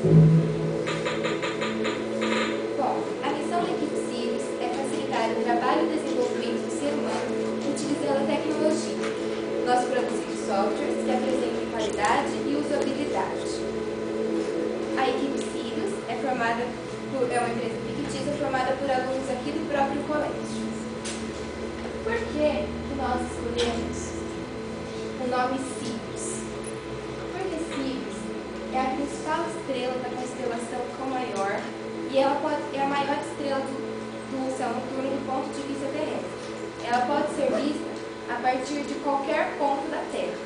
Bom, a missão da equipe Sirius é facilitar o trabalho e desenvolvimento do ser humano utilizando a tecnologia. Nós produzimos softwares que apresentem qualidade e usabilidade. A equipe Sirius é uma empresa fictícia formada por alunos aqui do próprio colégio. Por que nós escolhemos o nome Sirius? Porque Sirius é a principal estrela da constelação Cão Maior e ela é a maior estrela do céu noturno do ponto de vista terrestre. Ela pode ser vista a partir de qualquer ponto da Terra.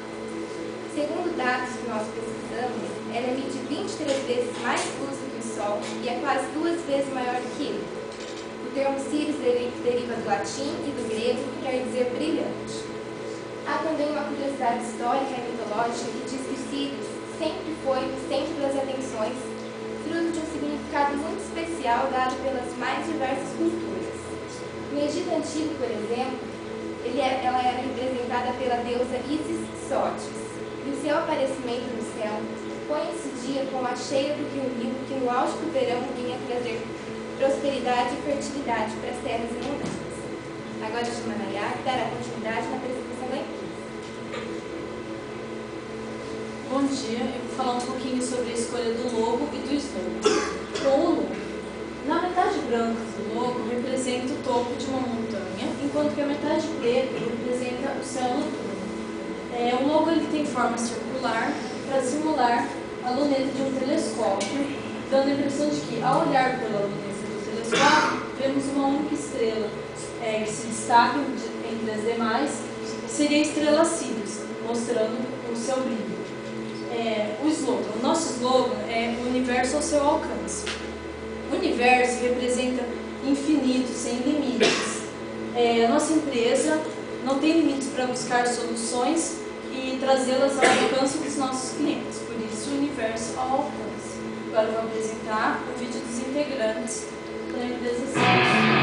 Segundo dados que nós pesquisamos, ela emite 23 vezes mais luz do que o Sol e é quase 2 vezes maior do que ele. O termo Sirius deriva do latim e do grego, que quer dizer brilhante. Há também uma curiosidade histórica e mitológica que diz que Sirius sempre foi o centro das atenções, fruto de um significado muito especial dado pelas mais diversas culturas. No Egito Antigo, por exemplo, ela era representada pela deusa Isis Sotis, e o seu aparecimento no céu coincidia com a cheia do rio Nilo, que no auge do verão vinha trazer prosperidade e fertilidade para as terras inundadas. Agora chama a Nayara, que dará continuidade na apresentação da equipe. Bom dia, eu vou falar um pouquinho sobre a escolha do logo e do slogan. O logo, na metade branca do logo, representa o topo de uma montanha, enquanto que a metade preta representa o céu noturno. O logo ele tem forma circular para simular a luneta de um telescópio, dando a impressão de que, ao olhar pela luneta do telescópio, vemos uma única estrela que se destaca entre as demais, seria a estrela Sirius, mostrando o seu brilho. O nosso slogan é o universo ao seu alcance. O universo representa infinito, sem limites. A nossa empresa não tem limites para buscar soluções e trazê-las ao alcance dos nossos clientes, por isso o universo ao alcance. Agora eu vou apresentar o vídeo dos integrantes da empresa Sirius.